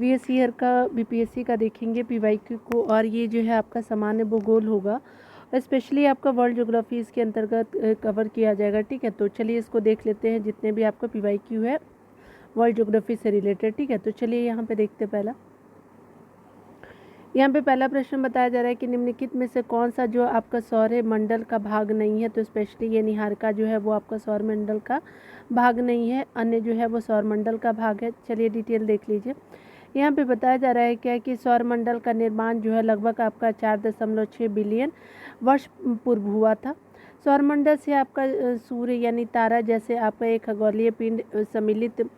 Previous year का BPSC का देखेंगे पीवाईक्यू को, और ये जो है आपका सामान्य भूगोल होगा, स्पेशली आपका वर्ल्ड ज्योग्राफी इसके अंतर्गत कवर किया जाएगा। ठीक है, तो चलिए इसको देख लेते हैं, जितने भी आपका पीवाईक्यू है वर्ल्ड ज्योग्राफी से रिलेटेड। ठीक है, तो चलिए यहाँ पे देखते हैं। यहाँ पे पहला प्रश्न बताया जा रहा है कि निम्नलिखित में से कौन सा जो आपका सौर मंडल का भाग नहीं है। तो स्पेशली ये निहारिका जो है वो आपका सौर मंडल का भाग नहीं है, अन्य जो है वो सौर मंडल का भाग है। चलिए डिटेल देख लीजिए। यहाँ पे बताया जा रहा है क्या कि सौर मंडल का निर्माण जो है लगभग आपका 4.6 बिलियन वर्ष पूर्व हुआ था। सौर मंडल से आपका सूर्य यानी तारा जैसे आपका एक खगोलीय पिंड सम्मिलित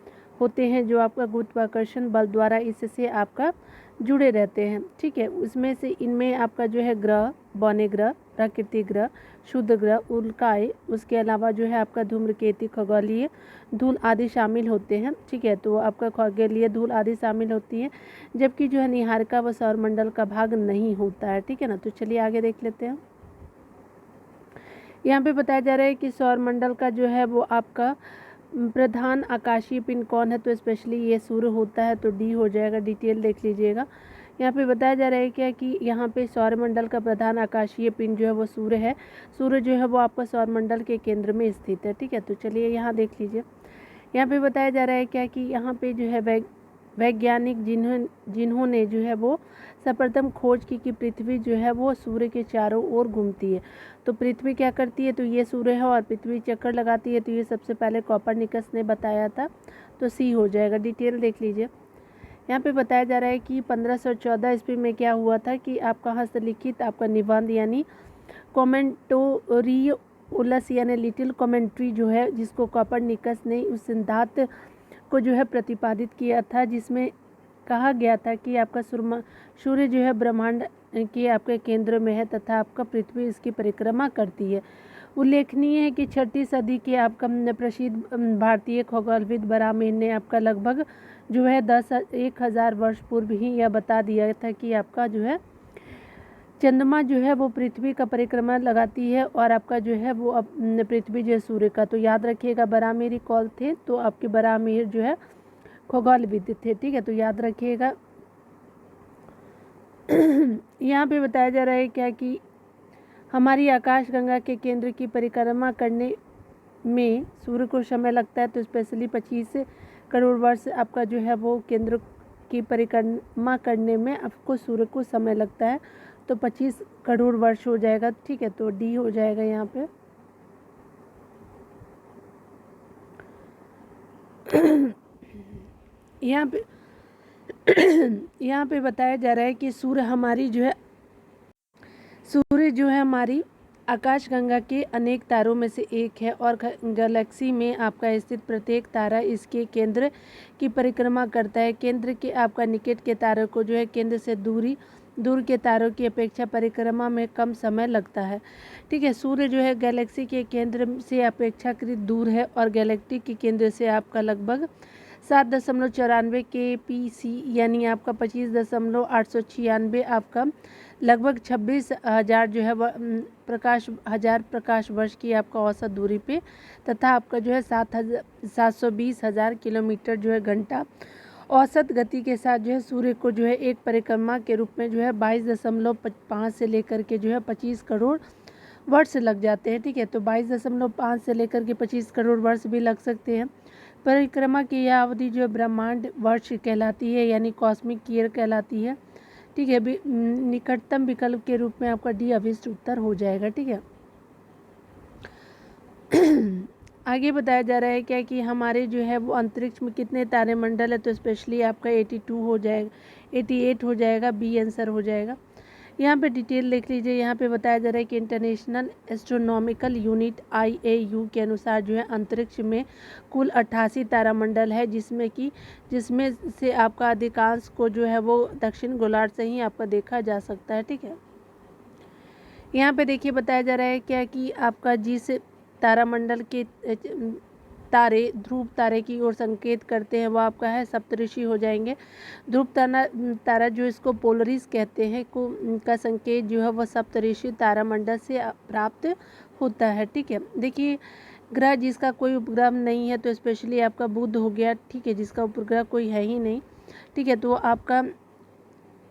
होते हैं, जो आपका गुरुत्वाकर्षण बल द्वारा इससे आपका जुड़े रहते हैं। ठीक है, उसमें से इनमें आपका जो है ग्रह, बौने ग्रह, प्राकृतिक ग्रह, शुद्ध ग्रह, उल्काएं, उसके अलावा जो है आपका धूम्रकेतु, खगोलीय धूल आदि शामिल होते हैं। ठीक है, तो आपका खगोलीय धूल आदि शामिल होती है, जबकि जो है निहारिका व सौरमंडल का भाग नहीं होता है। ठीक है ना, तो चलिए आगे देख लेते हैं। यहाँ पे बताया जा रहा है कि सौरमंडल का जो है वो आपका प्रधान आकाशीय पिंड कौन है। तो स्पेशली ये सूर्य होता है, तो डी हो जाएगा। डिटेल देख लीजिएगा। यहाँ पे बताया जा रहा है क्या कि यहाँ पे सौरमंडल का प्रधान आकाशीय पिंड जो है वो सूर्य है। सूर्य जो है वो आपका सौरमंडल के केंद्र में स्थित है। ठीक है, तो चलिए यहाँ देख लीजिए। यहाँ पे बताया जा रहा है क्या कि यहाँ पे जो है वैज्ञानिक जिन्होंने जो है वो सर्वप्रथम खोज की कि पृथ्वी जो है वो सूर्य के चारों ओर घूमती है। तो पृथ्वी क्या करती है, तो ये सूर्य है और पृथ्वी चक्कर लगाती है। तो ये सबसे पहले कोपरनिकस ने बताया था, तो सी हो जाएगा। डिटेल देख लीजिए। यहाँ पे बताया जा रहा है कि 1514 ईस्वी में क्या हुआ था कि आपका हस्तलिखित आपका निबंध यानी कॉमेंटोरियुलस यानी लिटिल कमेंट्री जो है, जिसको कोपरनिकस ने उस सिद्धांत को जो है प्रतिपादित किया था, जिसमें कहा गया था कि आपका सूर्य जो है ब्रह्मांड के आपके केंद्र में है तथा आपका पृथ्वी इसकी परिक्रमा करती है। उल्लेखनीय है कि 6वीं सदी के आपका प्रसिद्ध भारतीय खगोलविद बरामीन ने आपका लगभग जो है 10,000 वर्ष पूर्व ही यह बता दिया था कि आपका जो है चंद्रमा जो है वो पृथ्वी का परिक्रमा लगाती है और आपका जो है वो पृथ्वी जो है सूर्य का। तो याद रखिएगा, बरामीरी कौल थे, तो आपके बरामीर जो है खगोलविद थे। ठीक है, तो याद रखिएगा। यहाँ पे बताया जा रहा है क्या कि हमारी आकाशगंगा के केंद्र की परिक्रमा करने में सूर्य को समय लगता है। तो स्पेशली 25 करोड़ वर्ष आपका जो है वो केंद्र की परिक्रमा करने में आपको सूर्य को समय लगता है, तो 25 करोड़ वर्ष हो जाएगा। ठीक है, तो डी हो जाएगा यहाँ पे। यहाँ पे बताया जा रहा है कि सूर्य जो है हमारी आकाशगंगा के अनेक तारों में से एक है और गैलेक्सी में आपका स्थित प्रत्येक तारा इसके केंद्र की परिक्रमा करता है। केंद्र के आपका निकट के तारों को जो है केंद्र से दूर के तारों की अपेक्षा परिक्रमा में कम समय लगता है। ठीक है, सूर्य जो है गैलेक्सी के केंद्र से अपेक्षाकृत दूर है और गैलेक्टिक के केंद्र से आपका लगभग 7.94 KPC यानी आपका 25.896 आपका लगभग 26,000 जो है प्रकाश वर्ष की आपका औसत दूरी पे तथा आपका जो है 720,000 किलोमीटर जो है घंटा औसत गति के साथ जो है सूर्य को जो है एक परिक्रमा के रूप में जो है 22.5 से लेकर के जो है 25 करोड़ वर्ष लग जाते हैं। ठीक है, तो 22.5 से लेकर के 25 करोड़ वर्ष भी लग सकते हैं। परिक्रमा की यह अवधि जो ब्रह्मांड वर्ष कहलाती है यानी कॉस्मिक ईयर कहलाती है। ठीक है, निकटतम विकल्प के रूप में आपका डी अभिष्ट उत्तर हो जाएगा। ठीक है, आगे बताया जा रहा है क्या कि हमारे जो है वो अंतरिक्ष में कितने तारेमंडल है। तो स्पेशली आपका 82 हो जाएगा, 88 हो जाएगा, बी आंसर हो जाएगा। यहाँ पे डिटेल देख लीजिए। यहाँ पे बताया जा रहा है कि इंटरनेशनल एस्ट्रोनॉमिकल यूनिट IAU के अनुसार जो है अंतरिक्ष में कुल 88 तारामंडल है, जिसमें से आपका अधिकांश को जो है वो दक्षिण गोलार्ध से ही आपका देखा जा सकता है। ठीक है, यहाँ पे देखिए बताया जा रहा है क्या कि आपका जिस तारामंडल के तारे ध्रुव तारे की ओर संकेत करते हैं वो आपका है सप्तऋषि हो जाएंगे। ध्रुव तारा जो इसको पोलरिस कहते हैं का संकेत जो है वह सप्तऋषि तारामंडल से प्राप्त होता है। ठीक है, देखिए ग्रह जिसका कोई उपग्रह नहीं है तो स्पेशली आपका बुध हो गया। ठीक है, जिसका उपग्रह कोई है ही नहीं, ठीक है। तो आपका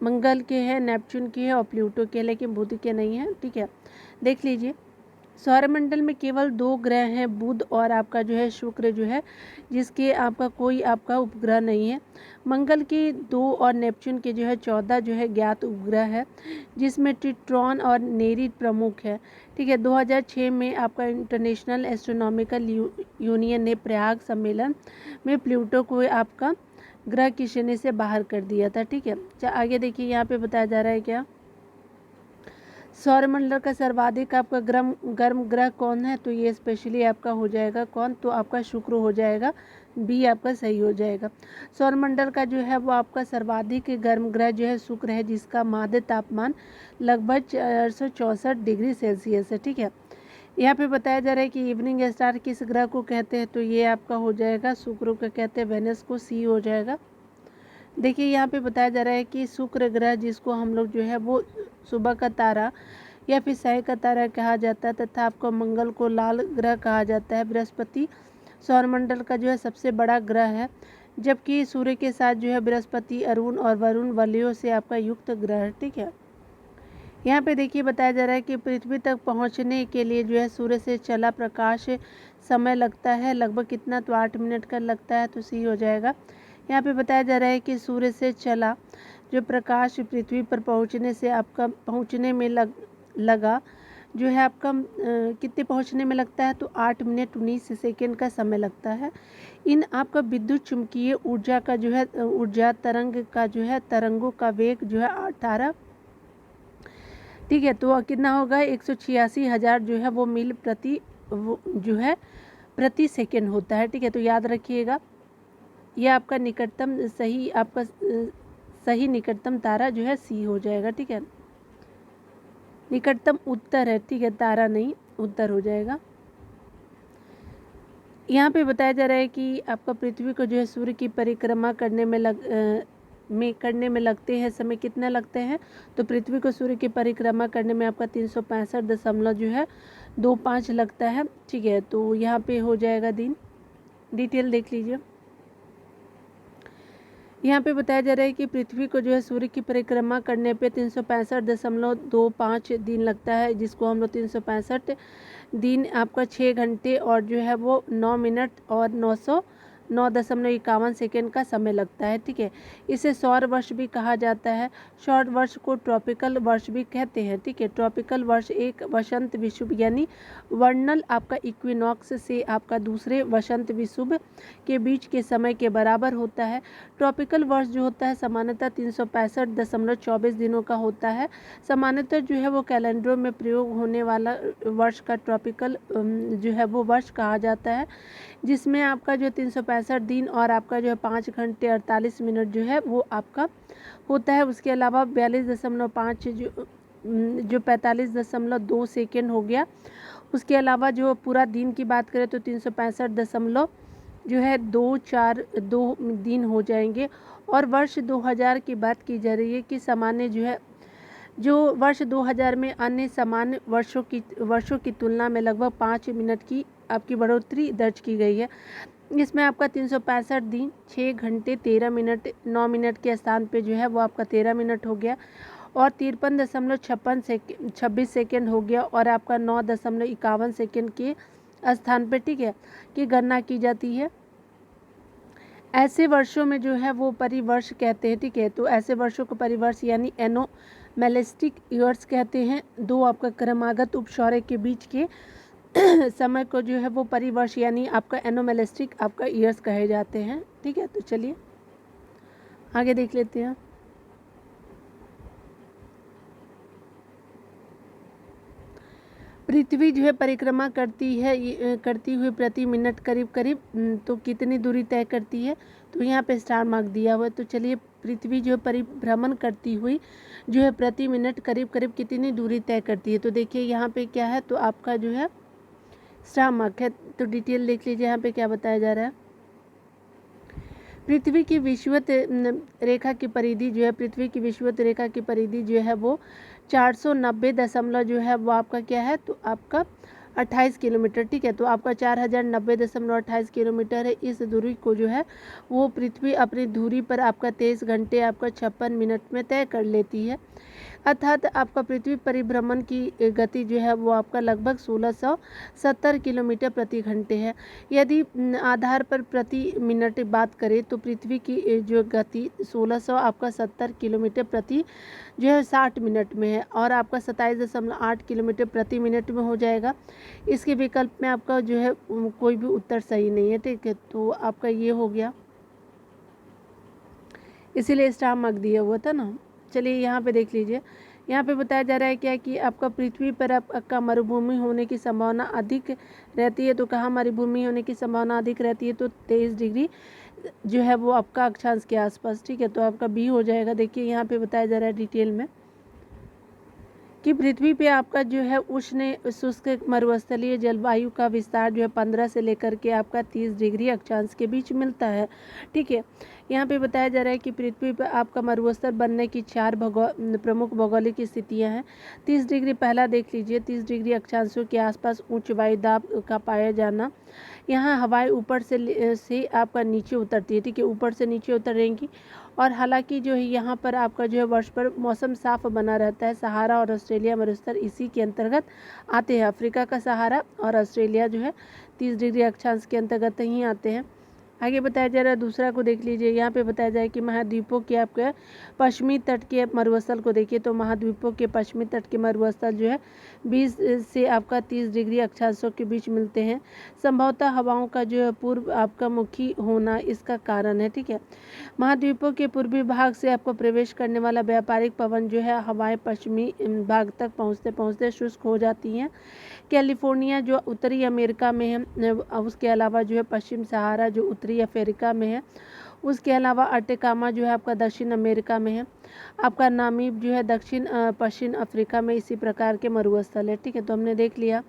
मंगल के है, नेपच्यून के है और प्लूटो के है, लेकिन बुध के नहीं है। ठीक है, देख लीजिए सौरमंडल में केवल 2 ग्रह हैं, बुध और आपका जो है शुक्र जो है, जिसके आपका कोई आपका उपग्रह नहीं है। मंगल के 2 और नेपच्यून के जो है 14 जो है ज्ञात उपग्रह है, जिसमें ट्रिटॉन और नेरी प्रमुख है। ठीक है, 2006 में आपका इंटरनेशनल एस्ट्रोनॉमिकल यूनियन ने प्रयाग सम्मेलन में प्लूटो को आपका ग्रह की श्रेणी से बाहर कर दिया था। ठीक है, आगे देखिए यहाँ पे बताया जा रहा है क्या, सौरमंडल का सर्वाधिक आपका गर्म ग्रह कौन है, तो ये स्पेशली आपका हो जाएगा कौन, तो आपका शुक्र हो जाएगा, बी आपका सही हो जाएगा। सौरमंडल का जो है वो आपका सर्वाधिक गर्म ग्रह जो है शुक्र है, जिसका माध्य तापमान लगभग 464 डिग्री सेल्सियस है। ठीक है, यहाँ पे बताया जा रहा है कि इवनिंग स्टार किस ग्रह को कहते हैं, तो ये आपका हो जाएगा शुक्र को कहते हैं, वेनस को सी हो जाएगा। देखिए यहाँ पे बताया जा रहा है कि शुक्र ग्रह, जिसको हम लोग जो है वो सुबह का तारा या फिर साय का तारा कहा जाता है, तथा आपको मंगल को लाल ग्रह कहा जाता है। बृहस्पति सौरमंडल का जो है सबसे बड़ा ग्रह है, जबकि सूर्य के साथ जो है बृहस्पति, अरुण और वरुण वलयों से आपका युक्त ग्रह है। ठीक है, यहाँ पे देखिए बताया जा रहा है कि पृथ्वी तक पहुँचने के लिए जो है सूर्य से चला प्रकाश समय लगता है, लगभग कितना, तो 8 मिनट का लगता है, तो सी हो जाएगा। यहाँ पे बताया जा रहा है कि सूर्य से चला जो प्रकाश पृथ्वी पर पहुँचने में लगा जो है आपका कितने पहुँचने में लगता है, तो 8 मिनट 19 सेकेंड का समय लगता है। इन आपका विद्युत चुंबकीय ऊर्जा का जो है ऊर्जा तरंग का जो है तरंगों का वेग जो है 18, ठीक है, तो कितना होगा 186,000 जो है वो मील जो है प्रति सेकेंड होता है। ठीक है, तो याद रखिएगा यह आपका निकटतम सही निकटतम तारा जो है सी हो जाएगा। ठीक है, निकटतम उत्तर है, ठीक है, तारा नहीं उत्तर हो जाएगा। यहाँ पे बताया जा रहा है कि आपका पृथ्वी को जो है सूर्य की परिक्रमा करने में लगते हैं समय कितना लगते हैं, तो पृथ्वी को सूर्य की परिक्रमा करने में आपका 365 जो है 25 लगता है। ठीक है, तो यहाँ पे हो जाएगा दिन, डिटेल देख लीजिए। यहाँ पे बताया जा रहा है कि पृथ्वी को जो है सूर्य की परिक्रमा करने पे 365.25 दिन लगता है, जिसको हम लोग 365 दिन आपका 6 घंटे और जो है वो 9 मिनट और 9.51 सेकेंड का समय लगता है। ठीक है, इसे सौर वर्ष भी कहा जाता है। सौर वर्ष को ट्रॉपिकल वर्ष भी कहते हैं। ठीक है, ट्रॉपिकल वर्ष एक वसंत विषुव यानी वर्नल आपका इक्विनॉक्स से आपका दूसरे वसंत विषुव के बीच के समय के बराबर होता है। ट्रॉपिकल वर्ष जो होता है सामान्यतः 365.24 दिनों का होता है। सामान्यतः जो है वो कैलेंडरों में प्रयोग होने वाला वर्ष का ट्रॉपिकल जो है वो वर्ष कहा जाता है, जिसमें आपका जो 365 दिन और आपका जो है 5 घंटे 48 मिनट जो है वो आपका होता है। उसके अलावा 42.5 जो 45.2 सेकेंड हो गया। उसके अलावा जो पूरा दिन की बात करें तो 365 जो है 2 दिन हो जाएंगे। और वर्ष 2000 की बात की जा रही है कि सामान्य जो है जो वर्ष 2000 में अन्य सामान्य वर्षों की तुलना में लगभग 5 मिनट की आपकी बढ़ोतरी दर्ज की गई है। इसमें आपका 365 दिन 6 घंटे 13 मिनट 9 मिनट के स्थान पे जो है वो आपका 13 मिनट हो गया और 53.56 सेकेंड हो गया और आपका 9.51 सेकेंड के स्थान पे, ठीक है, की गणना की जाती है। ऐसे वर्षों में जो है वो परिवर्ष कहते हैं। ठीक है, तो ऐसे वर्षों को परिवर्ष यानी एनोमेलिस्टिक ईयर्स कहते हैं। दो आपका क्रमागत उपसौर्य के बीच के समय को जो है वो परिवर्ष यानी आपका एनोमेलिस्टिक आपका ईयर्स कहे जाते हैं। ठीक है, तो चलिए आगे देख लेते हैं। पृथ्वी जो है परिक्रमा करती हुई प्रति मिनट करीब तो कितनी दूरी तय करती है, तो यहाँ पे स्टार मार्क दिया हुआ है। तो चलिए पृथ्वी जो है परिभ्रमण करती हुई जो है प्रति मिनट करीब कितनी दूरी तय करती है, तो देखिए यहाँ पे क्या है, तो आपका जो है स्टार मार्क है। तो डिटेल देख लीजिए यहाँ पे क्या बताया जा रहा है। पृथ्वी की विषुवत रेखा की परिधि जो है पृथ्वी की विषुवत रेखा की परिधि जो है वो 490 दशमलव जो है वो आपका क्या है, तो आपका 28 किलोमीटर, ठीक है। तो आपका 4090.28 किलोमीटर है। इस दूरी को जो है वो पृथ्वी अपनी धुरी पर आपका 23 घंटे आपका 56 मिनट में तय कर लेती है। अर्थात आपका पृथ्वी परिभ्रमण की गति जो है वो आपका लगभग 1670 किलोमीटर प्रति घंटे है। यदि आधार पर प्रति मिनट बात करें तो पृथ्वी की जो गति 1600 आपका 70 किलोमीटर प्रति जो है 60 मिनट में है और आपका 27.8 किलोमीटर प्रति मिनट में हो जाएगा। इसके विकल्प में आपका जो है कोई भी उत्तर सही नहीं है, ठीक है। तो आपका ये हो गया, इसीलिए स्टार मार्क दिया हुआ था ना। चलिए यहाँ पे देख लीजिए, यहाँ पे बताया जा रहा है क्या कि आपका पृथ्वी पर आपका मरुभूमि होने की संभावना अधिक रहती है। तो कहाँ मरुभूमि होने की संभावना अधिक रहती है? तो 23 डिग्री जो है वो आपका अक्षांश के आसपास, ठीक है। तो आपका बी हो जाएगा। देखिए यहाँ पे बताया जा रहा है डिटेल में कि पृथ्वी पे आपका जो है उष्ण शुष्क मरुस्थलीय जलवायु का विस्तार जो है 15 से लेकर के आपका 30 डिग्री अक्षांश के बीच मिलता है, ठीक है। यहाँ पे बताया जा रहा है कि पृथ्वी पर आपका मरुस्थल बनने की 4 प्रमुख भौगोलिक स्थितियाँ हैं। 30 डिग्री पहला देख लीजिए, 30 डिग्री अक्षांशों के आसपास उच्च वायुदाब का पाया जाना। यहाँ हवाएं ऊपर से आपका नीचे उतरती है, ठीक है, ऊपर से नीचे उतरेंगी। और हालांकि जो है यहाँ पर आपका जो है वर्ष पर मौसम साफ बना रहता है। सहारा और ऑस्ट्रेलिया मरुस्थल इसी के अंतर्गत आते हैं। अफ्रीका का सहारा और ऑस्ट्रेलिया जो है 30 डिग्री अक्षांश के अंतर्गत ही आते हैं। आगे बताया जा रहा है, दूसरा को देख लीजिए। यहाँ पे बताया जाए कि महाद्वीपों के आपके पश्चिमी तट के मरुस्थल को देखिए। तो महाद्वीपों के पश्चिमी तट के मरुस्थल जो है 20 से आपका 30 डिग्री अक्षांशों के बीच मिलते हैं। संभवतः हवाओं का जो है पूर्व आपका मुखी होना इसका कारण है, ठीक है। महाद्वीपों के पूर्वी भाग से आपको प्रवेश करने वाला व्यापारिक पवन जो है हवाएं पश्चिमी भाग तक पहुँचते पहुँचते शुष्क हो जाती हैं। कैलिफोर्निया जो उत्तरी अमेरिका में है, उसके अलावा जो है पश्चिम सहारा जो उत्तरी अफ्रीका में है, उसके अलावा अटेकामा जो है आपका दक्षिण अमेरिका में है। आपका नामीब जो है दक्षिण पश्चिम अफ्रीका में इसी प्रकार के मरुस्थल है, ठीक है। तो हमने देख लिया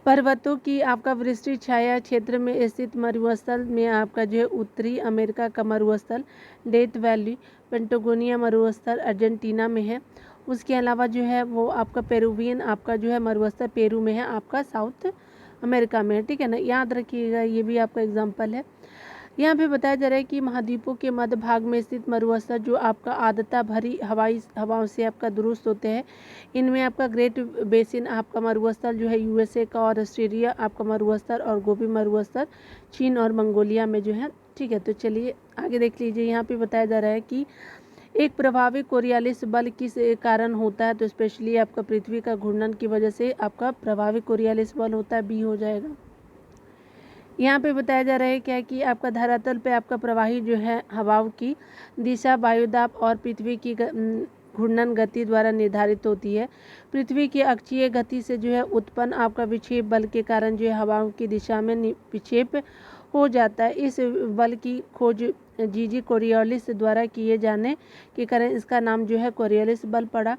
पर्वतों की आपका वृष्टि छाया क्षेत्र में स्थित मरुस्थल में आपका जो है उत्तरी अमेरिका का मरुस्थल डेथ वैली पेंटागोनिया मरुस्थल अर्जेंटीना में है। उसके अलावा जो है वो आपका पेरुवियन आपका जो है मरुस्थल पेरू में है, आपका साउथ अमेरिका में है, ठीक है ना। याद रखिएगा, ये भी आपका एग्जाम्पल है। यहाँ पे बताया जा रहा है कि महाद्वीपों के मध्य भाग में स्थित मरुस्थल जो आपका आर्द्रता भरी हवाओं से आपका दुरुस्त होते हैं। इनमें आपका ग्रेट बेसिन आपका मरुस्थल जो है यूएसए का और ऑस्ट्रेलिया आपका मरुस्थल और गोबी मरुस्थल चीन और मंगोलिया में जो है, ठीक है। तो चलिए आगे देख लीजिए। यहाँ पे बताया जा रहा है कि एक प्रभावी कोरियालिस बल किस कारण होता है? तो स्पेशली आपका पृथ्वी का घूर्णन की वजह से आपका प्रभावी कोरियालिस बल होता है, बी हो जाएगा। यहाँ पे बताया जा रहा है क्या कि आपका धरातल पे आपका प्रवाही जो है हवाओं की दिशा वायुदाब और पृथ्वी की घूर्णन गति द्वारा निर्धारित होती है। पृथ्वी की अक्षीय गति से जो है उत्पन्न आपका विक्षेप बल के कारण जो है हवाओं की दिशा में विक्षेप हो जाता है। इस बल की खोज जीजी कोरियोलिस द्वारा किए जाने के कारण इसका नाम जो है कोरियोलिस बल पड़ा।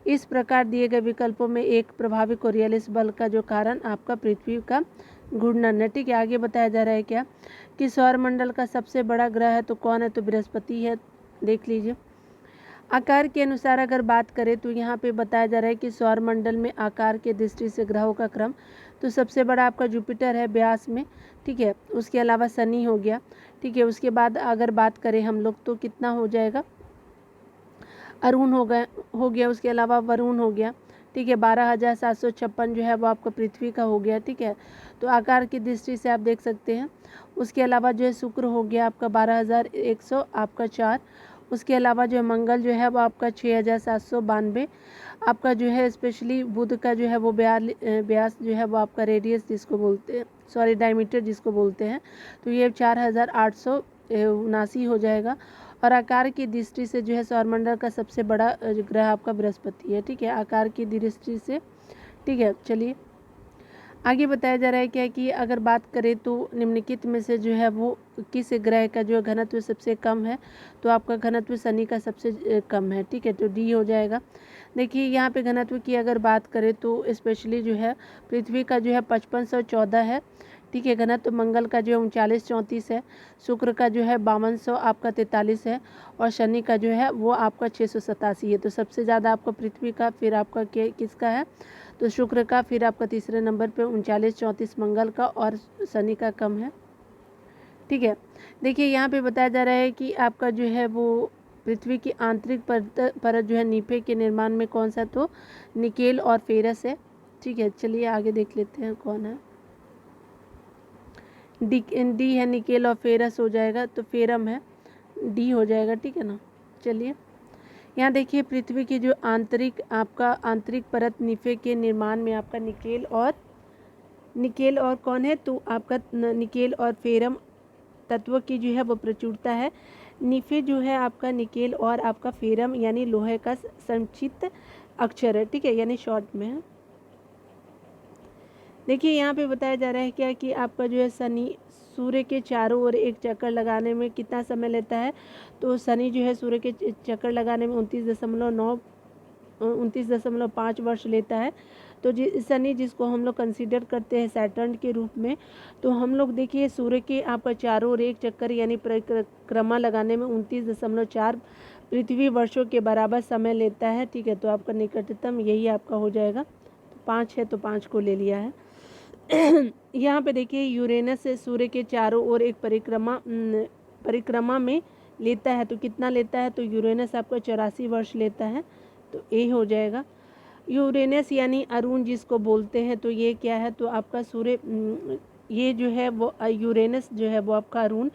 इस प्रकार दिए गए विकल्पों में एक प्रभावी कोरियोलिस बल का जो कारण आपका पृथ्वी का घूर्णन है, ठीक है। आगे बताया जा रहा है क्या कि सौरमंडल का सबसे बड़ा ग्रह है तो कौन है? तो बृहस्पति है, देख लीजिए। आकार के अनुसार अगर बात करें तो यहाँ पे बताया जा रहा है कि सौरमंडल में आकार के दृष्टि से ग्रहों का क्रम तो सबसे बड़ा आपका जुपिटर है व्यास में, ठीक है। उसके अलावा शनि हो गया, ठीक है। उसके बाद अगर बात करें हम लोग तो कितना हो जाएगा? अरुण हो गया। उसके अलावा वरुण हो गया, ठीक है। 12,756 जो है वो आपका पृथ्वी का हो गया, ठीक है। तो आकार की दृष्टि से आप देख सकते हैं। उसके अलावा जो है शुक्र हो गया आपका 12,100 आपका 4। उसके अलावा जो है मंगल जो है वो आपका 6,792 आपका जो है। स्पेशली बुध का जो है वो व्यास जो है वो आपका रेडियस जिसको बोलते हैं, सॉरी डायमीटर जिसको बोलते हैं, तो ये 4,879 हो जाएगा। और आकार की दृष्टि से जो है सौरमंडल का सबसे बड़ा ग्रह आपका बृहस्पति है, ठीक है, आकार की दृष्टि से, ठीक है। चलिए आगे बताया जा रहा है क्या कि अगर बात करें तो निम्नलिखित में से जो है वो किस ग्रह का जो घनत्व सबसे कम है? तो आपका घनत्व शनि का सबसे कम है, ठीक है। तो डी हो जाएगा। देखिए यहाँ पे घनत्व की अगर बात करें तो स्पेशली जो है पृथ्वी का जो है 5514 है, ठीक है। घनत्व मंगल का जो है 3934 है, शुक्र का जो है 5200 आपका 43 है, और शनि का जो है वो आपका 687 है। तो सबसे ज़्यादा आपका पृथ्वी का, फिर आपका किसका है, तो शुक्र का, फिर आपका तीसरे नंबर पे 3934 मंगल का, और शनि का कम है। ठीक है। देखिए यहाँ पे बताया जा रहा है कि आपका जो है वो पृथ्वी की आंतरिक परत जो है नीफे के निर्माण में कौन सा, तो निकेल और फेरस है। ठीक है, चलिए आगे देख लेते हैं कौन है। डी है निकेल, और फेरस हो जाएगा तो फेरम है, डी हो जाएगा। ठीक है ना। चलिए यहाँ देखिए पृथ्वी की जो आंतरिक परत नीफे के निर्माण में आपका निकेल और कौन है, तो आपका निकेल और फेरम तत्व की जो है वो प्रचुरता है। नीफे जो है आपका निकेल और आपका फेरम यानी लोहे का संक्षिप्त अक्षर है। ठीक है, यानी शॉर्ट में है। देखिए यहाँ पे बताया जा रहा है क्या कि आपका जो है शनि सूर्य के चारों ओर एक चक्कर लगाने में कितना समय लेता है, तो शनि जो है सूर्य के चक्कर लगाने में 29.5 वर्ष लेता है। तो शनि जिसको हम लोग कंसीडर करते हैं सैटर्न के रूप में, तो हम लोग देखिए सूर्य के आपका चारों ओर एक चक्कर यानी परिक्रमा लगाने में 29.4 पृथ्वी वर्षों के बराबर समय लेता है। ठीक है, तो आपका निकटतम यही आपका हो जाएगा। 5 है तो 5 को ले लिया है। यहाँ पे देखिए यूरेनस सूर्य के चारों ओर एक परिक्रमा में लेता है, तो कितना लेता है, तो यूरेनस आपका 84 वर्ष लेता है, तो ए हो जाएगा। यूरेनस यानी अरुण जिसको बोलते हैं, तो ये क्या है, तो आपका सूर्य ये जो है वो यूरेनस जो है वो आपका अरुण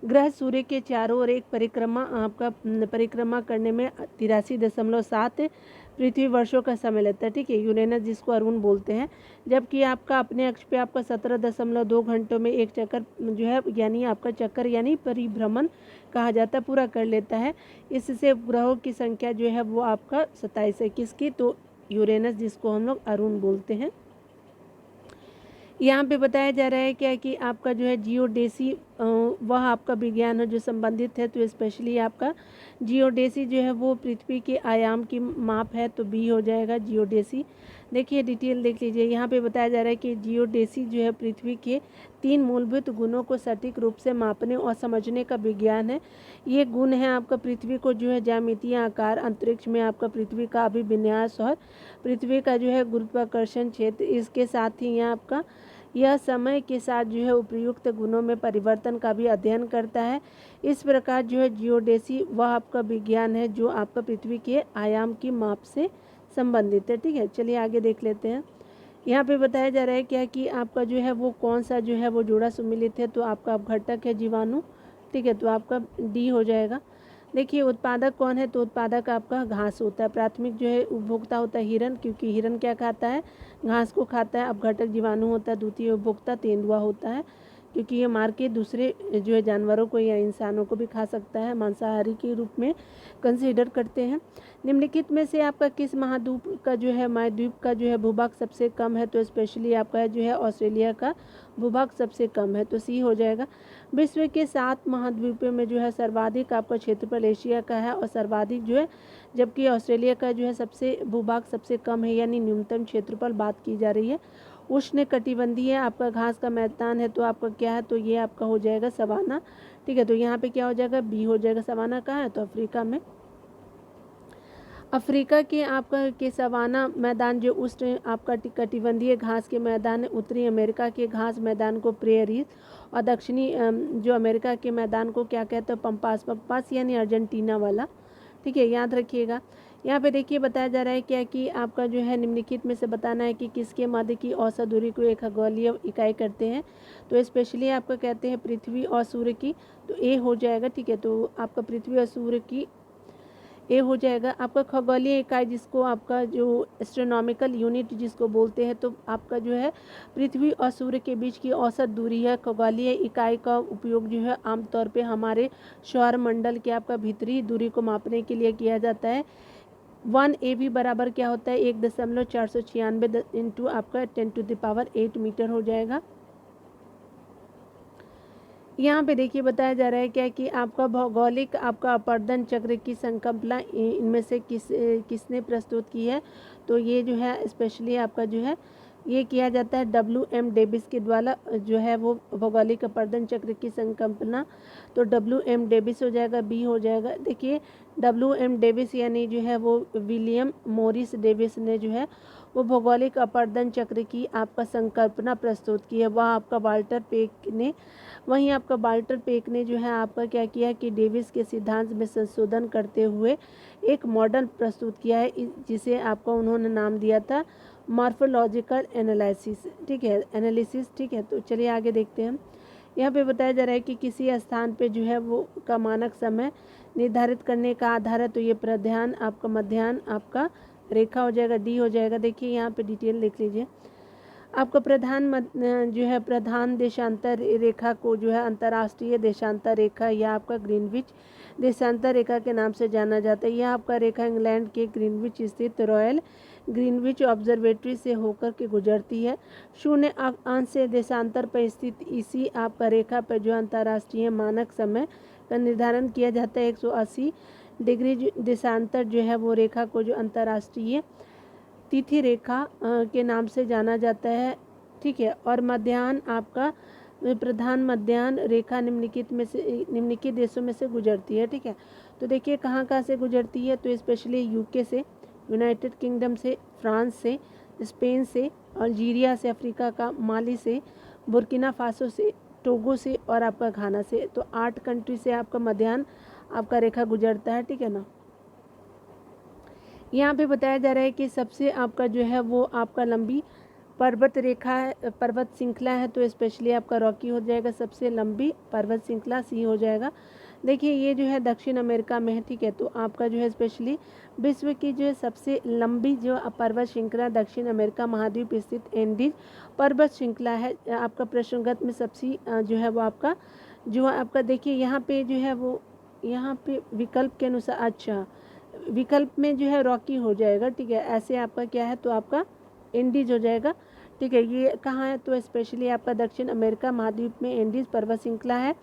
ग्रह सूर्य के चारों ओर एक परिक्रमा करने में 83.7 पृथ्वी वर्षों का समय लेता है। ठीक है, यूरेनस जिसको अरुण बोलते हैं, जबकि आपका अपने अक्ष पे आपका 17.2 घंटों में एक चक्कर जो है यानी आपका चक्कर यानी परिभ्रमण कहा जाता है, पूरा कर लेता है। इससे ग्रहों की संख्या जो है वो आपका 27 है, किसकी, तो यूरेनस जिसको हम लोग अरुण बोलते हैं। यहाँ पे बताया जा रहा है क्या कि आपका जो है जियोडेसी वह आपका विज्ञान है जो संबंधित है, तो स्पेशली आपका जियोडेसी जो है वो पृथ्वी के आयाम की माप है, तो बी हो जाएगा जियोडेसी। देखिए डिटेल देख लीजिए, यहाँ पे बताया जा रहा है कि जियोडेसी जो है पृथ्वी के 3 मूलभूत गुणों को सटीक रूप से मापने और समझने का विज्ञान है। ये गुण है आपका पृथ्वी को जो है ज्यामितीय आकार, अंतरिक्ष में आपका पृथ्वी का अभिविन्यास और पृथ्वी का जो है गुरुत्वाकर्षण क्षेत्र। इसके साथ ही यहाँ आपका यह समय के साथ जो है उपयुक्त गुणों में परिवर्तन का भी अध्ययन करता है। इस प्रकार जो है जियोडेसी वह आपका विज्ञान है जो आपका पृथ्वी के आयाम की माप से संबंधित है। ठीक है, चलिए आगे देख लेते हैं। यहाँ पे बताया जा रहा है क्या कि आपका जो है वो कौन सा जो है वो जोड़ा सम्मिलित है, तो आपका अपघटक है जीवाणु। ठीक है, तो आपका डी हो जाएगा। देखिए उत्पादक कौन है, तो उत्पादक आपका घास होता है। प्राथमिक जो है उपभोक्ता होता है हिरन, क्योंकि हिरन क्या खाता है, घास को खाता है। अपघटक जीवाणु होता है। द्वितीय उपभोक्ता तेंदुआ होता है, क्योंकि ये मार के दूसरे जो है जानवरों को या इंसानों को भी खा सकता है, मांसाहारी के रूप में कंसीडर करते हैं। निम्नलिखित में से आपका किस महाद्वीप का जो है महाद्वीप का जो है भूभाग सबसे कम है, तो स्पेशली आपका जो है ऑस्ट्रेलिया का भूभाग सबसे कम है, तो सी हो जाएगा। विश्व के 7 महाद्वीपों में जो है सर्वाधिक आपका क्षेत्रफल एशिया का है और सर्वाधिक जो है, जबकि ऑस्ट्रेलिया का जो है सबसे भूभाग सबसे कम है, यानी न्यूनतम क्षेत्रफल बात की जा रही है। उष्ण कटिबंधीय आपका घास का मैदान है, तो आपका क्या है, तो ये आपका हो जाएगा सवाना। ठीक है, तो यहाँ पे क्या हो जाएगा, बी हो जाएगा। सवाना कहाँ है, तो अफ्रीका में। अफ्रीका के आपका के सवाना मैदान जो उष्ण आपका कटिबंधीय घास के मैदान है। उत्तरी अमेरिका के घास मैदान को प्रेयरीज और दक्षिणी जो अमेरिका के मैदान को क्या कहते हैं, पंपास यानी अर्जेंटीना वाला। ठीक है, याद रखिएगा। यहाँ पे देखिए बताया जा रहा है क्या कि आपका जो है निम्नलिखित में से बताना है कि किसके मध्य की औसत दूरी को एक खगोलीय इकाई करते हैं, तो स्पेशली आपका कहते हैं पृथ्वी और सूर्य की, तो ए हो जाएगा। ठीक है, तो आपका पृथ्वी और सूर्य की ए हो जाएगा। आपका खगोलीय इकाई जिसको आपका जो एस्ट्रोनॉमिकल यूनिट जिसको बोलते हैं, तो आपका जो है पृथ्वी और सूर्य के बीच की औसत दूरी है। खगोलीय इकाई का उपयोग जो है आमतौर पे हमारे सौर मंडल के आपका भीतरी दूरी को मापने के लिए किया जाता है। 1 AB बराबर क्या होता है, 1.496 इंटू आपका 10⁸ मीटर हो जाएगा। यहाँ पे देखिए बताया जा रहा है क्या कि आपका भौगोलिक आपका अपर्दन चक्र की संकल्पना इनमें से किसने प्रस्तुत की है, तो ये जो है स्पेशली आपका जो है ये किया जाता है WM डेविस के द्वारा, जो है वो भौगोलिक अपरदन चक्र की संकल्पना। तो WM डेविस हो जाएगा, बी हो जाएगा। देखिए WM डेविस यानी जो है वो विलियम मॉरिस डेविस ने जो है वो भौगोलिक अपरदन चक्र की आपका संकल्पना प्रस्तुत की है। वहीं आपका वाल्टर पेक ने जो है आपका क्या किया कि डेविस के सिद्धांत में संशोधन करते हुए एक मॉडल प्रस्तुत किया है, जिसे आपका उन्होंने नाम दिया था मॉर्फोलॉजिकल एनालिसिस, ठीक है, एनालिसिस, ठीक है। तो चलिए आगे देखते हैं हम। यहाँ पे बताया जा रहा है कि किसी स्थान पे जो है वो का मानक समय निर्धारित करने का आधार है, तो ये प्रध्यान आपका मध्याह्न आपका रेखा हो जाएगा, डी हो जाएगा। देखिए यहाँ पे डिटेल देख लीजिए। आपका जो है प्रधान देशांतर रेखा को जो है अंतर्राष्ट्रीय देशांतर रेखा या आपका ग्रीनविच देशांतर रेखा के नाम से जाना जाता है। यह आपका रेखा इंग्लैंड के ग्रीनविच स्थित रॉयल ग्रीनविच ऑब्जर्वेटरी से होकर के गुजरती है। 0 से देशांतर पर स्थित इसी आपका रेखा पर जो अंतर्राष्ट्रीय मानक समय का निर्धारण किया जाता है। 180 डिग्री देशांतर जो है वो रेखा को जो अंतर्राष्ट्रीय तिथि रेखा के नाम से जाना जाता है, ठीक है। और मध्याह्न आपका प्रधान मध्याह्न रेखा निम्नलिखित देशों में से गुजरती है, ठीक है। तो देखिए कहाँ कहाँ से गुजरती है, तो स्पेशली यूके से, यूनाइटेड किंगडम से, फ्रांस से, स्पेन से, अल्जीरिया से, अफ्रीका का माली से, बुर्किना फासो से, टोगो से और आपका घाना से। तो 8 कंट्री से आपका मध्याह्न आपका रेखा गुजरता है, ठीक है ना। यहाँ पे बताया जा रहा है कि सबसे आपका जो है वो आपका लंबी पर्वत रेखा है, पर्वत श्रृंखला है, तो स्पेशली आपका रॉकी हो जाएगा सबसे लंबी पर्वत श्रृंखला, सी हो जाएगा। देखिए ये जो है दक्षिण अमेरिका में है, ठीक है। तो आपका जो है स्पेशली विश्व की जो है सबसे लंबी जो पर्वत श्रृंखला दक्षिण अमेरिका महाद्वीप स्थित एंडीज पर्वत श्रृंखला है। आपका प्रश्नगत में सबसे जो है वो आपका देखिए यहाँ पे जो है वो यहाँ पे विकल्प के अनुसार, अच्छा विकल्प में जो है रॉकी हो जाएगा, ठीक है। ऐसे आपका क्या है, तो आपका एंडीज हो जाएगा, ठीक है। ये कहाँ है, तो स्पेशली आपका दक्षिण अमेरिका महाद्वीप में एंडीज पर्वत श्रृंखला है,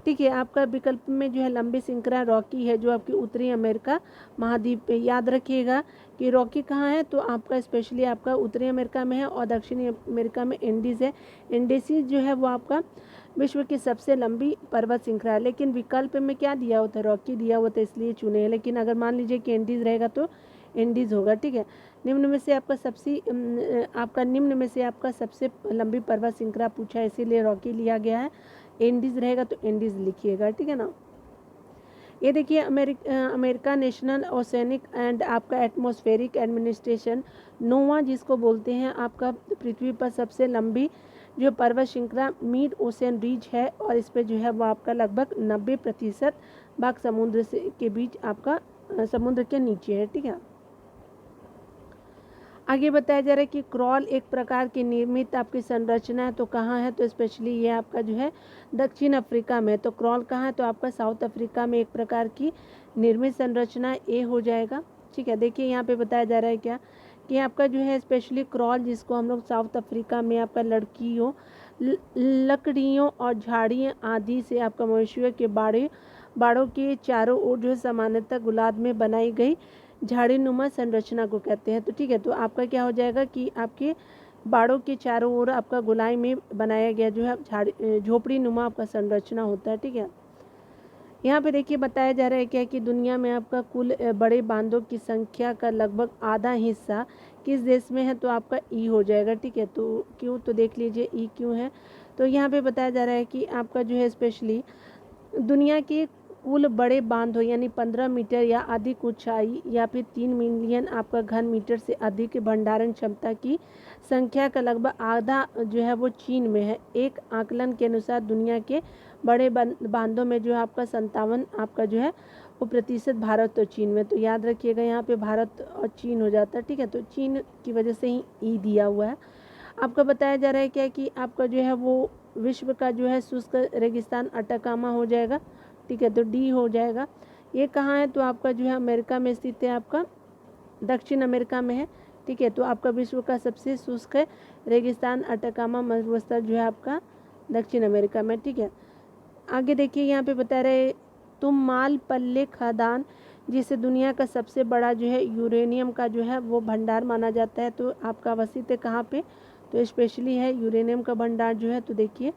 ठीक है। आपका विकल्प में जो है लंबी श्रृंखला रॉकी है, जो आपकी उत्तरी अमेरिका महाद्वीप पे। याद रखिएगा कि रॉकी कहाँ है, तो आपका स्पेशली आपका उत्तरी अमेरिका में है और दक्षिणी अमेरिका में एंडीज है। एंडीज जो है वो आपका विश्व की सबसे लंबी पर्वत श्रृंखला है। लेकिन विकल्प में क्या दिया होता है, रॉकी दिया हुआ था, इसलिए चुने हैं। लेकिन अगर मान लीजिए कि एंडीज रहेगा तो एंडीज होगा, ठीक है। निम्न में से आपका सबसे लंबी पर्वत श्रृंखला पूछा है, इसीलिए रॉकी लिया गया है। एंडीज रहेगा तो एंडीज लिखिएगा, ठीक है ना। ये देखिए अमेरिका नेशनल ओशनिक एंड आपका एटमॉस्फेरिक एडमिनिस्ट्रेशन नोवा जिसको बोलते हैं, आपका पृथ्वी पर सबसे लंबी जो पर्वत श्रृंखला मिड ओशन रीज है, और इस पे जो है वो आपका लगभग 90% भाग समुद्र से के बीच आपका समुद्र के नीचे है, ठीक है। आगे बताया जा रहा है कि क्रॉल एक प्रकार की निर्मित आपकी संरचना है, तो कहाँ है, तो स्पेशली ये आपका जो है दक्षिण अफ्रीका में। तो क्रॉल कहाँ है, तो आपका साउथ अफ्रीका में एक प्रकार की निर्मित संरचना ए हो जाएगा, ठीक है। देखिए यहाँ पे बताया जा रहा है क्या कि आपका जो है स्पेशली क्रॉल जिसको हम लोग साउथ अफ्रीका में आपका लकड़ियों और झाड़ियों आदि से आपका मवेशियों के बाड़ों के चारों ओर जो है सामान्यतः गुलाब में बनाई गई झाड़ीनुमा संरचना को कहते हैं। तो ठीक है, तो आपका क्या हो जाएगा कि आपके बाड़ों के चारों ओर आपका गोलाई में बनाया गया जो है झोपड़ी नुमा आपका संरचना होता है, ठीक है। यहाँ पे देखिए बताया जा रहा है क्या कि दुनिया में आपका कुल बड़े बांधों की संख्या का लगभग आधा हिस्सा किस देश में है, तो आपका ई हो जाएगा, ठीक है। तो क्यों, तो देख लीजिए ई क्यों है। तो यहाँ पे बताया जा रहा है कि आपका जो है स्पेशली दुनिया के कुल बड़े बांधों यानी 15 मीटर या अधिक ऊंचाई या फिर 3 मिलियन आपका घन मीटर से अधिक भंडारण क्षमता की संख्या का लगभग आधा जो है वो चीन में है। एक आकलन के अनुसार दुनिया के बड़े बांधों में जो है आपका 57 आपका जो है वो प्रतिशत भारत और चीन में। तो याद रखिएगा यहाँ पे भारत और चीन हो जाता है, ठीक है। तो चीन की वजह से ही ई दिया हुआ है। आपका बताया जा रहा है क्या कि आपका जो है वो विश्व का जो है शुष्क रेगिस्तान अटाकामा हो जाएगा, ठीक है। तो डी हो जाएगा। ये कहाँ है, तो आपका जो है अमेरिका में स्थित है, आपका दक्षिण अमेरिका में है, ठीक है। तो आपका विश्व का सबसे शुष्क रेगिस्तान अटाकामा मरुस्थल जो है आपका दक्षिण अमेरिका में, ठीक है। आगे देखिए यहाँ पे बता रहे तुम माल पल्ले खदान जिसे दुनिया का सबसे बड़ा जो है यूरेनियम का जो है वो भंडार माना जाता है, तो आपका अवस्थित है कहाँ पे, तो स्पेशली है यूरेनियम का भंडार जो है, तो देखिए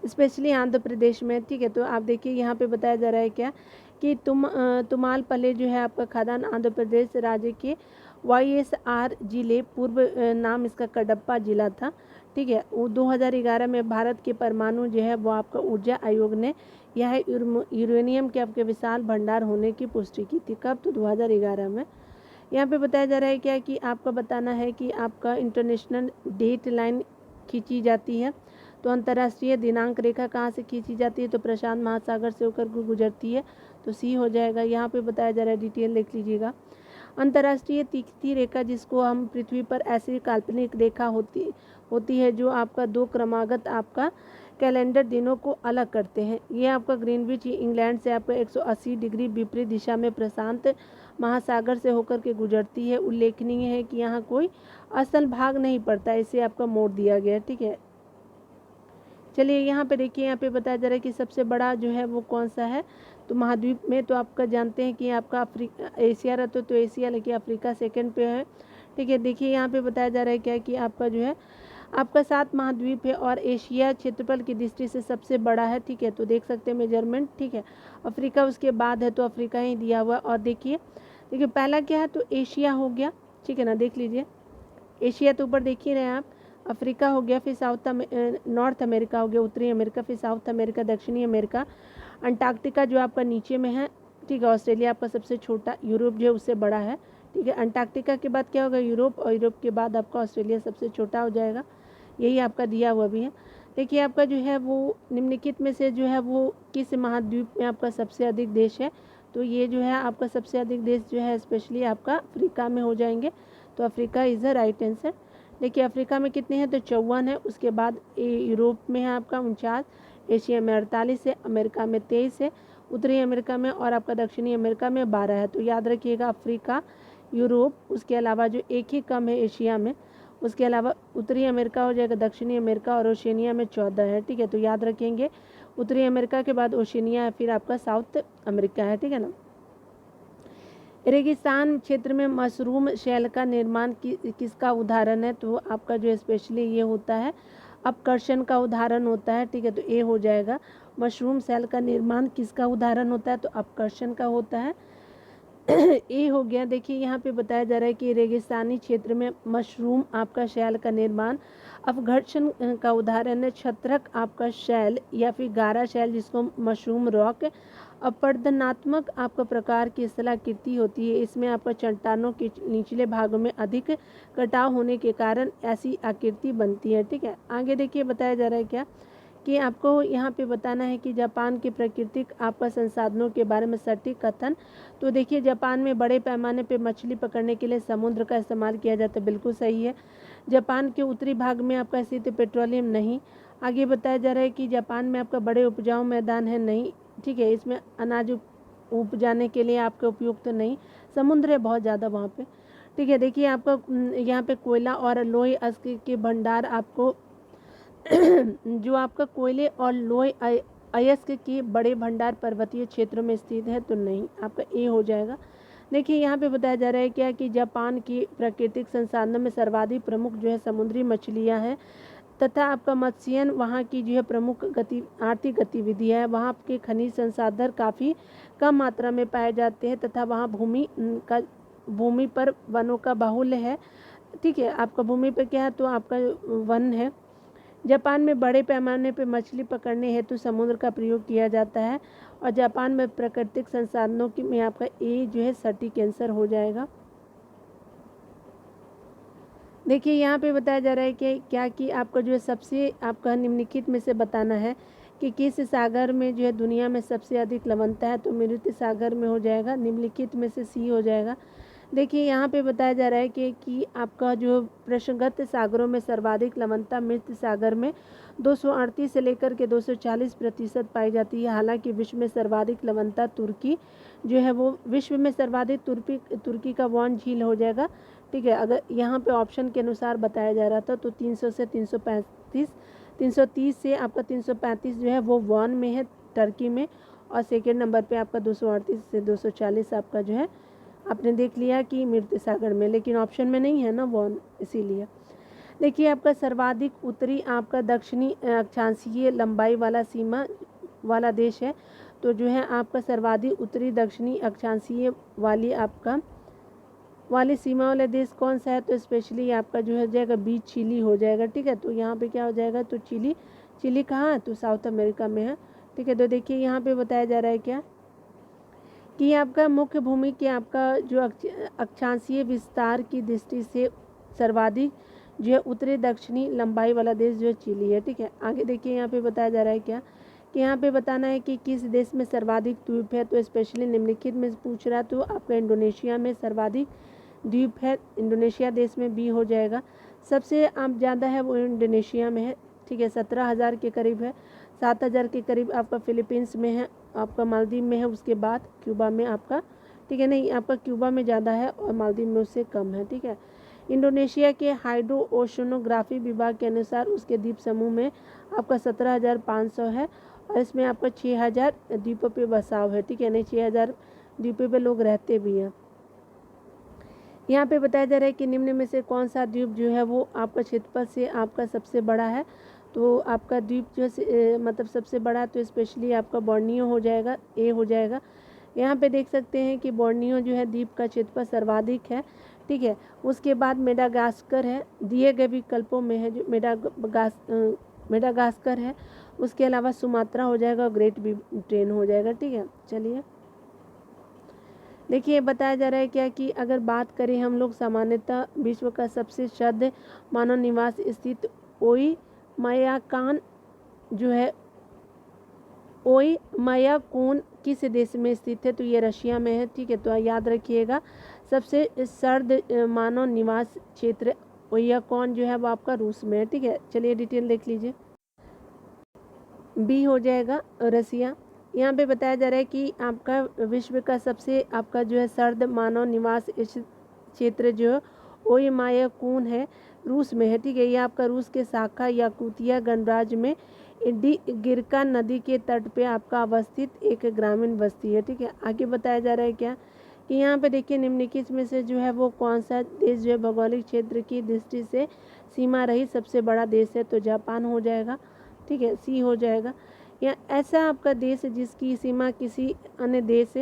स्पेशली आंध्र प्रदेश में, ठीक है। तो आप देखिए यहाँ पे बताया जा रहा है क्या कि तुमालपल्ले जो है आपका खदान आंध्र प्रदेश राज्य के YSR जिले, पूर्व नाम इसका कडप्पा जिला था, ठीक है। वो 2011 में भारत के परमाणु जो है वो आपका ऊर्जा आयोग ने यह यूरेनियम के आपके विशाल भंडार होने की पुष्टि की थी। कब? तो 2011 में। यहाँ पे बताया जा रहा है क्या कि आपका बताना है कि आपका इंटरनेशनल डेट लाइन खींची जाती है, तो अंतर्राष्ट्रीय दिनांक रेखा कहाँ से खींची जाती है? तो प्रशांत महासागर से होकर गुजरती है, तो सी हो जाएगा। यहाँ पे बताया जा रहा है, डिटेल देख लीजिएगा। अंतर्राष्ट्रीय तीखी रेखा, जिसको हम पृथ्वी पर ऐसी काल्पनिक रेखा होती है जो आपका दो क्रमागत आपका कैलेंडर दिनों को अलग करते हैं। ये आपका ग्रीनविच इंग्लैंड से आपका 180 डिग्री विपरीत दिशा में प्रशांत महासागर से होकर के गुजरती है। उल्लेखनीय है कि यहाँ कोई असल भाग नहीं पड़ता, इसे आपका मोड़ दिया गया है, ठीक है। चलिए यहाँ पे देखिए, यहाँ पे बताया जा रहा है कि सबसे बड़ा जो है वो कौन सा है, तो महाद्वीप में तो आपका जानते हैं कि आपका एशिया रहता है, तो एशिया, लेकिन अफ्रीका सेकंड पे है, ठीक है। देखिए यहाँ पे बताया जा रहा है क्या कि आपका जो है आपका 7 महाद्वीप है और एशिया क्षेत्रफल की दृष्टि से सबसे बड़ा है, ठीक है। तो देख सकते हैं मेजरमेंट, ठीक है। अफ्रीका उसके बाद है, तो अफ्रीका ही दिया हुआ। और देखिए पहला क्या है, तो एशिया हो गया, ठीक है ना, देख लीजिए एशिया तो ऊपर देख ही रहे हैं आप। अफ्रीका हो गया, फिर नॉर्थ अमेरिका हो गया, उत्तरी अमेरिका, फिर साउथ अमेरिका, दक्षिणी अमेरिका, अंटार्कटिका जो आपका नीचे में है, ठीक है। ऑस्ट्रेलिया आपका सबसे छोटा, यूरोप जो है उससे बड़ा है, ठीक है। अंटार्कटिका के बाद क्या होगा? यूरोप, और यूरोप के बाद आपका ऑस्ट्रेलिया सबसे छोटा हो जाएगा। यही आपका दिया हुआ भी है। देखिए आपका जो है वो निम्नलिखित में से जो है वो किस महाद्वीप में आपका सबसे अधिक देश है? तो ये जो है आपका सबसे अधिक देश जो है स्पेशली आपका अफ्रीका में हो जाएंगे, तो Africa is the right answer. देखिए अफ्रीका में कितने हैं? तो 54 है। उसके बाद यूरोप में है आपका 49, एशिया में 48 है, अमेरिका में 23 है, उत्तरी अमेरिका में और आपका दक्षिणी अमेरिका में 12 है। तो याद रखिएगा अफ्रीका, यूरोप, उसके अलावा जो एक ही कम है एशिया में, उसके अलावा उत्तरी अमेरिका हो जाएगा, दक्षिणी अमेरिका और ओशिनिया में 14 है, ठीक है। तो याद रखेंगे उत्तरी अमेरिका के बाद ओशिनिया है, फिर आपका साउथ अमेरिका है, ठीक है ना। रेगिस्तान क्षेत्र में मशरूम शैल का निर्माण किसका उदाहरण है? तो आपका जो स्पेशली ये होता है अपकर्षण का उदाहरण होता है, ठीक है। तो ए हो जाएगा। मशरूम शैल का निर्माण किसका उदाहरण होता है? तो अपकर्षण का होता है। ए हो गया। देखिए यहाँ पे बताया जा रहा है कि रेगिस्तानी क्षेत्र में मशरूम आपका शैल का निर्माण अपघर्षण का उदाहरण है। छत्रक आपका शैल या फिर गारा शैल, जिसको मशरूम रॉक, अपरदनात्मक आपका प्रकार की स्थलाकृति होती है। इसमें आपका चट्टानों के निचले भागों में अधिक कटाव होने के कारण ऐसी आकृति बनती है, ठीक है। आगे देखिए बताया जा रहा है क्या कि आपको यहाँ पे बताना है कि जापान के प्राकृतिक आपका संसाधनों के बारे में सटीक कथन। तो देखिए जापान में बड़े पैमाने पे मछली पकड़ने के लिए समुद्र का इस्तेमाल किया जाता है, बिल्कुल सही है। जापान के उत्तरी भाग में आपका स्थित पेट्रोलियम नहीं। आगे बताया जा रहा है कि जापान में आपका बड़े उपजाऊ मैदान है, नहीं, ठीक है। इसमें अनाज उपजाने के लिए आपका उपयुक्त तो नहीं, समुद्र है बहुत ज़्यादा वहाँ पे, ठीक है। देखिए आपका यहाँ पे कोयला और लोहे अयस्क के भंडार आपको जो आपका कोयले और लोहे अयस्क के बड़े भंडार पर्वतीय क्षेत्रों में स्थित है, तो नहीं, आपका ए हो जाएगा। देखिए यहाँ पे बताया जा रहा है क्या कि जापान की प्राकृतिक संसाधनों में सर्वाधिक प्रमुख जो है समुद्री मछलियाँ हैं, तथा आपका मत्स्यन वहाँ की जो है प्रमुख आर्थिक गतिविधि है। वहाँ के खनिज संसाधन काफ़ी कम मात्रा में पाए जाते हैं, तथा वहाँ भूमि पर वनों का बाहुल्य है, ठीक है। आपका भूमि पर क्या है? तो आपका वन है। जापान में बड़े पैमाने पर मछली पकड़ने हेतु समुद्र का प्रयोग किया जाता है, और जापान में प्राकृतिक संसाधनों की में आपका ए जो है सटीक आंसर हो जाएगा। देखिए यहाँ पे बताया जा रहा है कि क्या कि आपका जो है सबसे आपका निम्नलिखित में से बताना है कि किस सागर में जो है दुनिया में सबसे अधिक लवणता है? तो मृत सागर में हो जाएगा, निम्नलिखित में से सी हो जाएगा। देखिए यहाँ पे बताया जा रहा है कि आपका जो प्रश्नगत सागरों में सर्वाधिक लवणता मृत सागर में 238 से लेकर के 240% पाई जाती है। हालांकि विश्व में सर्वाधिक लवणता तुर्की जो है वो विश्व में सर्वाधिक तुर्की का वॉन झील हो जाएगा, ठीक है। अगर यहाँ पे ऑप्शन के अनुसार बताया जा रहा था तो 300 से 330 से आपका 335 जो है वो वॉन में है टर्की में, और सेकेंड नंबर पे आपका 238 से 240 आपका जो है आपने देख लिया कि मृत सागर में, लेकिन ऑप्शन में नहीं है ना वो, इसीलिए। देखिए आपका सर्वाधिक उत्तरी आपका दक्षिणी अक्षांशीय लंबाई वाला सीमा वाला देश है, तो जो है आपका सर्वाधिक उत्तरी दक्षिणी अक्षांशीय वाली सीमा वाला देश कौन सा है, तो स्पेशली आपका जो हो जाएगा बी चिली हो जाएगा। ठीक है, तो यहाँ पे क्या हो जाएगा, तो चिली कहाँ है, तो साउथ अमेरिका में है। ठीक है, तो देखिए यहाँ पे बताया जा रहा है क्या कि आपका मुख्य भूमि के आपका जो अक्षांशीय विस्तार की दृष्टि से सर्वाधिक जो है उत्तरी दक्षिणी लंबाई वाला देश जो है चिली है। ठीक है, आगे देखिए यहाँ पे बताया जा रहा है क्या कि यहाँ पे बताना है कि किस देश में सर्वाधिक द्वीप है, तो स्पेशली निम्नलिखित में पूछ रहा है, तो आपका इंडोनेशिया में सर्वाधिक द्वीप है, इंडोनेशिया देश में बी हो जाएगा। सबसे आप ज़्यादा है वो इंडोनेशिया में है। ठीक है, 17,000 के करीब है, 7,000 के करीब आपका फिलीपींस में है, आपका मालदीव में है, उसके बाद क्यूबा में आपका, ठीक है, नहीं आपका क्यूबा में ज़्यादा है और मालदीव में उससे कम है। ठीक है, इंडोनेशिया के हाइड्रो ओशनोग्राफी विभाग के अनुसार उसके द्वीप समूह में आपका 17,500 है और इसमें आपका 6,000 द्वीपों पे बसाव है। ठीक है, नहीं 6,000 द्वीपों पे लोग रहते भी हैं। यहाँ पे बताया जा रहा है कि निम्न में से कौन सा द्वीप जो है वो आपका क्षेत्रफल से आपका सबसे बड़ा है, तो आपका द्वीप जो है मतलब सबसे बड़ा, तो स्पेशली आपका बोर्नियो हो जाएगा, ए हो जाएगा। यहाँ पे देख सकते हैं कि बोर्नियो जो है द्वीप का क्षेत्रफल सर्वाधिक है। ठीक है, उसके बाद मेडागास्कर है, दिए गए विकल्पों में है जो मेडागास्कर है, उसके अलावा सुमात्रा हो जाएगा और ग्रेट ब्रिटेन हो जाएगा। ठीक है, चलिए देखिए बताया जा रहा है क्या कि अगर बात करें हम लोग सामान्यतः विश्व का सबसे शुद्ध मानव निवास स्थित ओई मायाकान जो है ओई मायाकून किस देश में स्थित है, तो ये रशिया में है। ठीक है, तो याद रखिएगा सबसे सर्द मानव निवास क्षेत्र ओयाकॉन जो है वो आपका रूस में है। ठीक है, चलिए डिटेल देख लीजिए, बी हो जाएगा रसिया। यहाँ पे बताया जा रहा है कि आपका विश्व का सबसे आपका जो है सर्द मानव निवास क्षेत्र जो ओयमायाकून है रूस में है। ठीक है, ये आपका रूस के शाखा याकुतिया गणराज्य में गिरका नदी के तट पे आपका अवस्थित एक ग्रामीण बस्ती है। ठीक है, आगे बताया जा रहा है क्या कि यहाँ पे देखिए निम्नलिखित में से जो है वो कौन सा देश जो है भौगोलिक क्षेत्र की दृष्टि से सीमा रहित सबसे बड़ा देश है, तो जापान हो जाएगा। ठीक है, सी हो जाएगा। या ऐसा आपका देश जिसकी सीमा किसी अन्य देश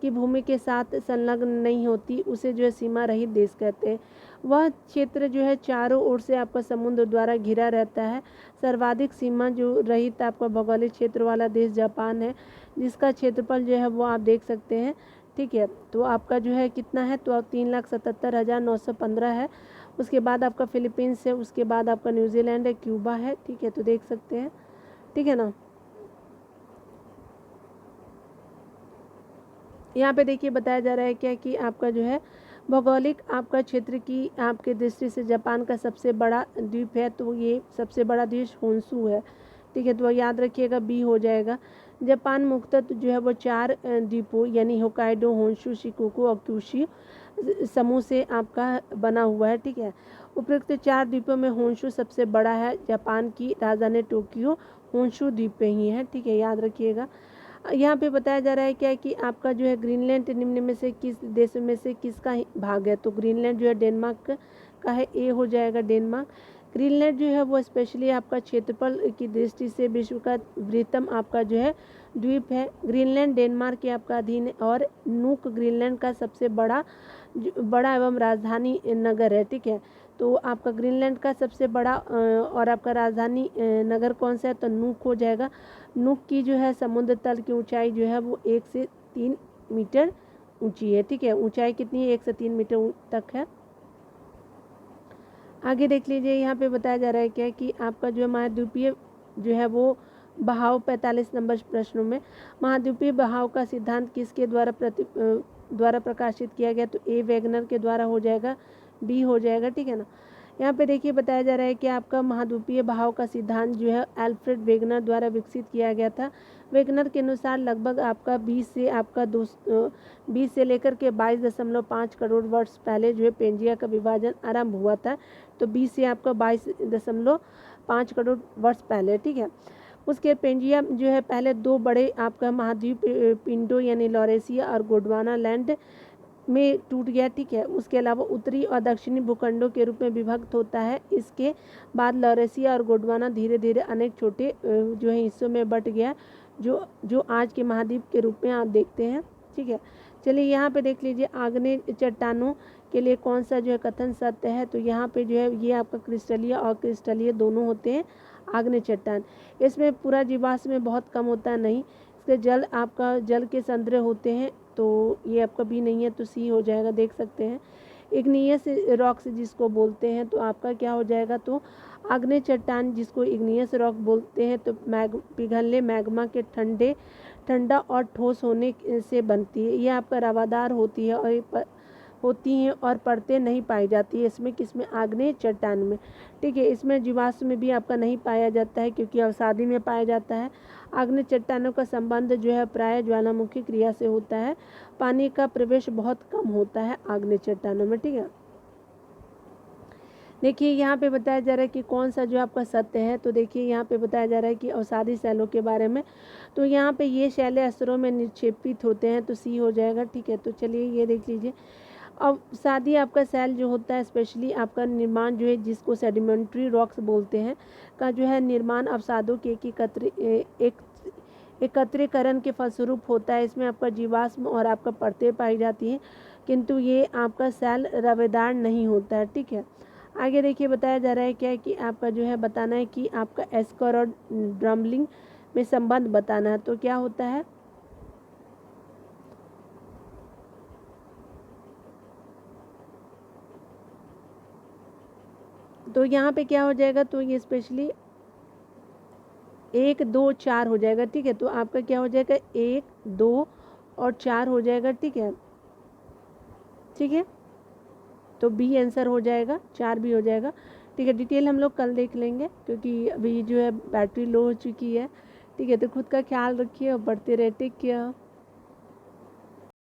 की भूमि के साथ संलग्न नहीं होती उसे जो है सीमा रहित देश कहते हैं। वह क्षेत्र जो है चारों ओर से आपका समुद्र द्वारा घिरा रहता है। सर्वाधिक सीमा जो रहित आपका भौगोलिक क्षेत्र वाला देश जापान है, जिसका क्षेत्रफल जो है वो आप देख सकते हैं। ठीक है, तो आपका जो है कितना है, तो 3,77,915 है। उसके बाद आपका फिलीपींस है, उसके बाद आपका न्यूजीलैंड है, क्यूबा है। ठीक है, तो देख सकते हैं। ठीक है ना, यहाँ पे देखिए बताया जा रहा है क्या कि आपका जो है भौगोलिक आपका क्षेत्र की आपके दृष्टि से जापान का सबसे बड़ा द्वीप है, तो ये सबसे बड़ा देश होन्शु है। ठीक है, तो याद रखिएगा बी हो जाएगा। जापान मुख्यतः तो जो है वो 4 द्वीपों यानी होकाइडो, होन्शु, शिकोकू और क्यूशू समूह से आपका बना हुआ है। ठीक है, उपरोक्त 4 द्वीपों में होन्शु सबसे बड़ा है। जापान की राजधानी टोक्यो होन्शु द्वीप पे ही है। ठीक है, याद रखिएगा। यहाँ पे बताया जा रहा है क्या कि आपका जो है ग्रीनलैंड निम्न में से किस देश में से किसका भाग है, तो ग्रीनलैंड जो है डेनमार्क का है, ए हो जाएगा डेनमार्क। ग्रीनलैंड जो है वो स्पेशली आपका क्षेत्रफल की दृष्टि से विश्व का बृहत्तम आपका जो है द्वीप है। ग्रीनलैंड डेनमार्क के आपका अधीन है और नूक ग्रीनलैंड का सबसे बड़ा एवं राजधानी नगर है। ठीक है, तो आपका ग्रीनलैंड का सबसे बड़ा और आपका राजधानी नगर कौन सा है, तो नूक हो जाएगा। नूक की जो है समुद्र तल की ऊंचाई जो है वो 1 से 3 मीटर ऊंची है। ठीक है, ऊंचाई कितनी है, 1 से 3 मीटर तक है। आगे देख लीजिए, यहाँ पे बताया जा रहा है क्या कि आपका जो है महाद्वीपीय जो है वो बहाव 45 नंबर प्रश्नों में महाद्वीपीय बहाव का सिद्धांत किसके द्वारा प्रकाशित किया गया, तो ए वैगनर के द्वारा हो जाएगा, बी हो जाएगा। ठीक है ना, यहाँ पे देखिए बताया जा रहा है कि आपका महाद्वीपीय बहाव का सिद्धांत जो है अल्फ्रेड वेगनर द्वारा विकसित किया गया था। वेगनर के अनुसार लगभग आपका 20 से लेकर के 22.5 करोड़ वर्ष पहले जो है पेंजिया का विभाजन आरंभ हुआ था, तो 20 से आपका 22.5 करोड़ वर्ष पहले। ठीक है, उसके पेंजिया जो है पहले 2 बड़े आपका महाद्वीप पिंडो यानी लॉरेसिया और गोंडवाना लैंड में टूट गया, ठीक है। उसके अलावा उत्तरी और दक्षिणी भूखंडों के रूप में विभक्त होता है। इसके बाद लॉरेशिया और गोंडवाना धीरे धीरे अनेक छोटे जो है हिस्सों में बट गया, जो जो आज के महाद्वीप के रूप में आप देखते हैं, ठीक है। चलिए यहाँ पे देख लीजिए आग्नेय चट्टानों के लिए कौन सा जो है कथन सत्य है। तो यहाँ पे जो है ये आपका क्रिस्टलीय और क्रिस्टलीय दोनों होते हैं आग्नेय चट्टान। इसमें पूरा जीवाश्म में बहुत कम होता है, नहीं। इसके जल आपका जल के संतरे होते हैं, तो ये आपका बी नहीं है, तो सी हो जाएगा, देख सकते हैं। इग्नियस रॉक्स जिसको बोलते हैं, तो आपका क्या हो जाएगा, तो आग्नेय चट्टान जिसको इग्नियस रॉक बोलते हैं, तो पिघलने मैग्मा के ठंडा और ठोस होने से बनती है। ये आपका रवादार होती है और परतें नहीं पाई जाती है इसमें, किसमें, आग्नेय चट्टान में, ठीक है। इसमें जीवाश्म में भी आपका नहीं पाया जाता है, क्योंकि अवसादी में पाया जाता है। आग्नेय चट्टानों का संबंध जो है प्राय ज्वालामुखी क्रिया से होता है। पानी का प्रवेश बहुत कम होता है आग्नेय चट्टानों में, ठीक है। देखिए यहाँ पे बताया जा रहा है कि कौन सा जो आपका सत्य है। तो देखिए यहाँ पे बताया जा रहा है कि अवसादी शैलों के बारे में। तो यहाँ पे ये शैलें स्तरों में निक्षेपित होते हैं, तो सी हो जाएगा, ठीक है। तो चलिए ये देख लीजिए, अवसादी आपका शैल जो होता है, स्पेशली आपका निर्माण जो है जिसको सेडिमेंट्री रॉक्स बोलते हैं, का जो है निर्माण अवसादों के एकत्रीकरण के फलस्वरूप होता है। इसमें आपका जीवाश्म और आपका परतें पाई जाती हैं, किंतु ये आपका शैल रवेदार नहीं होता है, ठीक है। आगे देखिए बताया जा रहा है क्या है कि आपका जो है बताना है कि आपका एस्कर और ड्रमलिंग में संबंध बताना है। तो क्या होता है, तो यहाँ पे क्या हो जाएगा, तो ये स्पेशली 1 2 4 हो जाएगा, ठीक है। तो आपका क्या हो जाएगा, 1 2 और 4 हो जाएगा, ठीक है, ठीक है। तो बी आंसर हो जाएगा, 4 भी हो जाएगा, ठीक है। डिटेल हम लोग कल देख लेंगे, क्योंकि अभी जो है बैटरी लो हो चुकी है, ठीक है। तो खुद का ख्याल रखिए और बढ़ते रहे, टेक केयर।